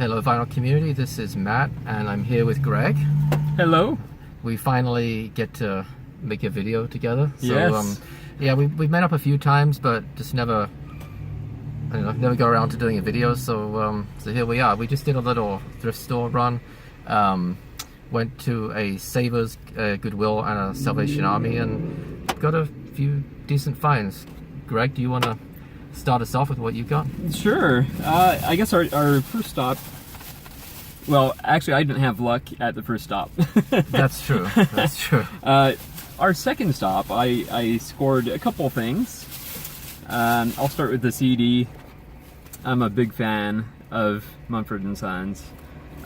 Hello vinyl community, this is Matt and I'm here with Greg. Hello. We finally get to make a video together. So yes. Yeah, we've met up a few times but just never never go around to doing a video, so here we are. We just did a little thrift store run. Went to a Savers, Goodwill and a Salvation Army and got a few decent finds. Greg, do you want to start us off with what you got? Sure. I guess our first stop, well, actually I didn't have luck at the first stop. That's true. That's true. Our second stop, I scored a couple things. I'll start with the CD. I'm a big fan of Mumford Sons.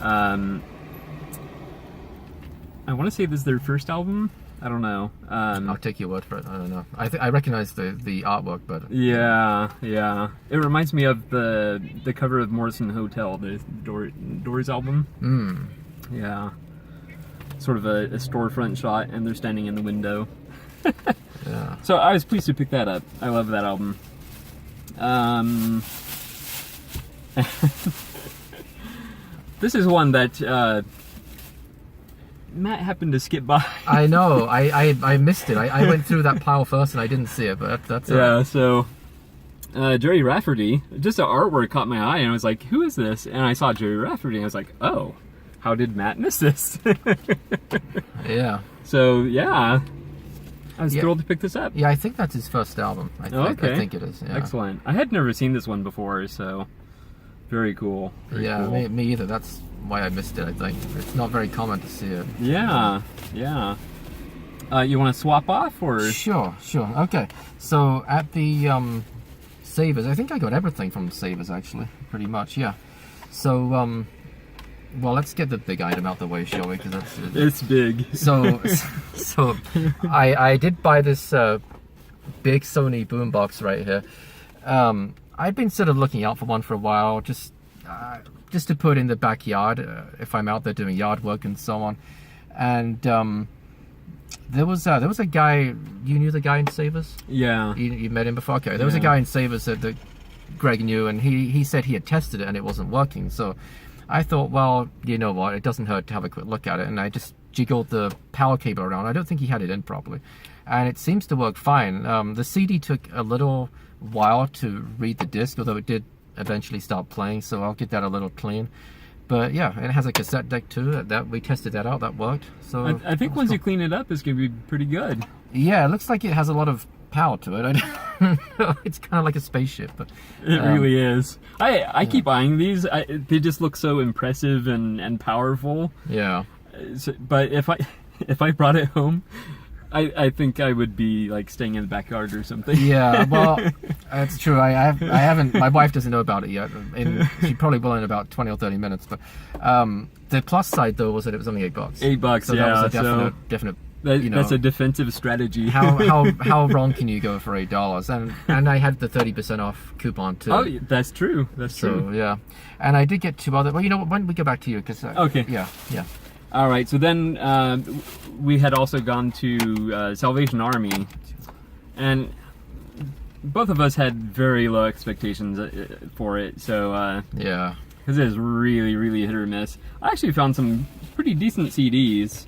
I want to say this is their first album. I don't know. I'll take your word for it. I don't know. I recognize the artwork, but yeah. It reminds me of the cover of Morrison Hotel, the Doors album. Yeah, sort of a storefront shot, and they're standing in the window. Yeah. So I was pleased to pick that up. I love that album. This is one that Matt happened to skip by. I know. I missed it. I went through that pile first and I didn't see it, but that's yeah. So Gerry Rafferty, just the artwork caught my eye, and I was like, "Who is this?" And I saw Gerry Rafferty, and I was like, "Oh, how did Matt miss this?" Yeah. So yeah, I was thrilled to pick this up. Yeah, I think that's his first album. I think it is. Yeah. Excellent. I had never seen this one before, so very cool. Very cool. Me either. That's why I missed it. I think it's not very common to see it. Yeah. You want to swap off or? Sure. Okay. So at the Savers, I think I got everything from Savers actually, pretty much. Yeah. So well, let's get the big item out the way, shall we? Because it's big. So I did buy this big Sony Boombox right here. I've been sort of looking out for one for a while, just to put in the backyard if I'm out there doing yard work and so on. And there was a guy. You knew the guy in Savers? Yeah. You met him before? Okay. There was a guy in Savers that Greg knew, and he said he had tested it and it wasn't working. So I thought, well, you know what? It doesn't hurt to have a quick look at it. And I just jiggled the power cable around. I don't think he had it in properly, and it seems to work fine. The CD took a little while to read the disc, although it did eventually start playing, so I'll get that a little clean. But yeah, it has a cassette deck too. That we tested that out. That worked. So I think once you clean it up, it's gonna be pretty good. Yeah, it looks like it has a lot of power to it. It's kind of like a spaceship, but it really is. I keep eyeing these. They just look so impressive and powerful. Yeah. So, but if I brought it home, I think I would be like staying in the backyard or something. Yeah, well, that's true. I haven't. My wife doesn't know about it yet. She probably will in about 20 or 30 minutes. But the plus side though was that it was only $8. $8, so yeah. That was a definite. That's a defensive strategy. how wrong can you go for $8? And I had the 30% off coupon too. Oh, that's true. That's true. So yeah, and I did get two other. Well, you know what? Why don't we go back to you? Because okay. Yeah. All right, so then we had also gone to Salvation Army, and both of us had very low expectations for it. So yeah, because it is really, really hit or miss. I actually found some pretty decent CDs.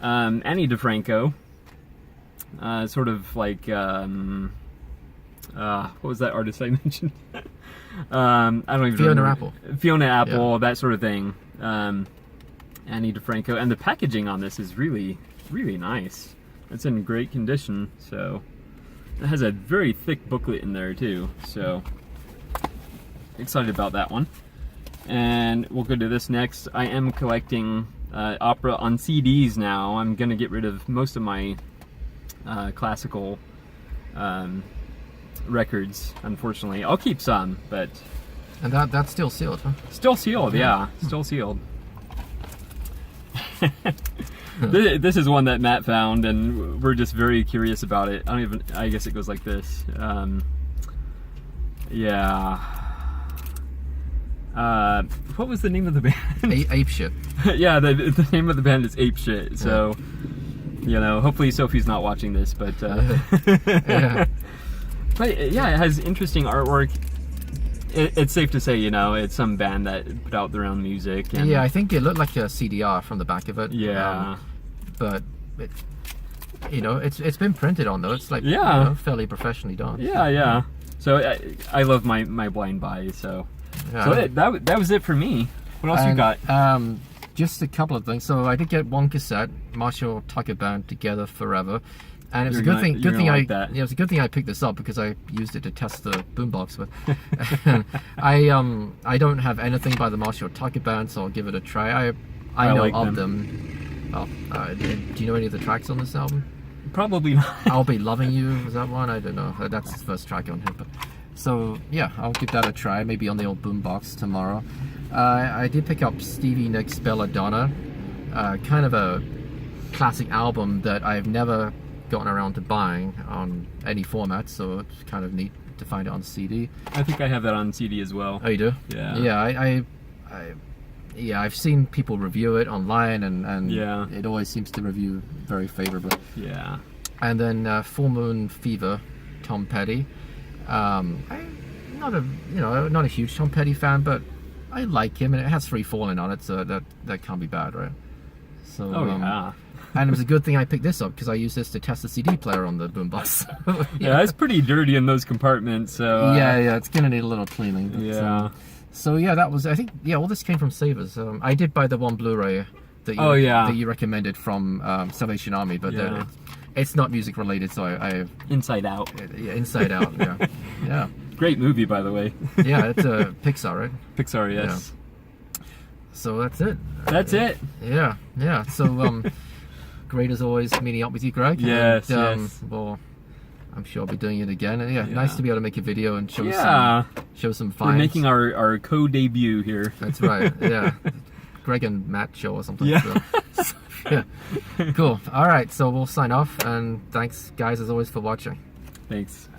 Annie DeFranco, sort of like what was that artist I mentioned? I don't even remember. Fiona Apple, yeah. That sort of thing. Annie DeFranco, and the packaging on this is really, really nice. It's in great condition, so it has a very thick booklet in there too, so excited about that one. And we'll go to this next. I am collecting opera on CDs now. I'm gonna get rid of most of my classical records, unfortunately. I'll keep some, but... And that's still sealed, huh? Still sealed, yeah. Still sealed. This is one that Matt found, and we're just very curious about it. I guess it goes like this. Yeah. What was the name of the band? Apeshit. Yeah, the name of the band is Apeshit. So, you know, hopefully Sophie's not watching this, but yeah. But yeah, it has interesting artwork. it's safe to say, it's some band that put out their own music. And, yeah, I think it looked like a CDR from the back of it. Yeah. But it, it's been printed on though. It's like fairly professionally done. Yeah. So I love my blind buy. So that was it for me. What else you got? Just a couple of things. So I did get one cassette, Marshall Tucker Band, Together Forever, and it was a good thing. It was a good thing I picked this up because I used it to test the boombox with. I don't have anything by the Marshall Tucker Band, so I'll give it a try. I know like of them. Oh, do you know any of the tracks on this album? Probably not. I'll Be Loving You, was that one? I don't know. That's the first track on here. But so yeah, I'll give that a try. Maybe on the old boombox tomorrow. I did pick up Stevie Nicks' Belladonna, kind of a classic album that I've never gotten around to buying on any format, so it's kind of neat to find it on CD. I think I have that on CD as well. Oh, you do? Yeah. Yeah, I've seen people review it online, and it always seems to review very favorably. Yeah. And then Full Moon Fever, Tom Petty. I'm not a huge Tom Petty fan, but I like him, and it has Free Falling on it, so that can't be bad, right? So, and it was a good thing I picked this up because I used this to test the CD player on the boombox. Yeah, it's pretty dirty in those compartments. So it's gonna need a little cleaning. But, so that was, I think, all this came from Savers. I did buy the one Blu-ray that you recommended from Salvation Army, but it's not music related, so I Inside Out. Yeah, Inside Out. Yeah. Great movie, by the way. Yeah, it's a Pixar, right? Pixar, yes. Yeah. So that's it. That's it. Yeah. So great as always meeting up with you, Greg. Yes. Well, I'm sure I'll be doing it again. And nice to be able to make a video and show some finds. We're making our co-debut here. That's right. Yeah. Greg and Matt show or something. Yeah. So, yeah. Cool. All right. So we'll sign off, and thanks, guys, as always, for watching. Thanks.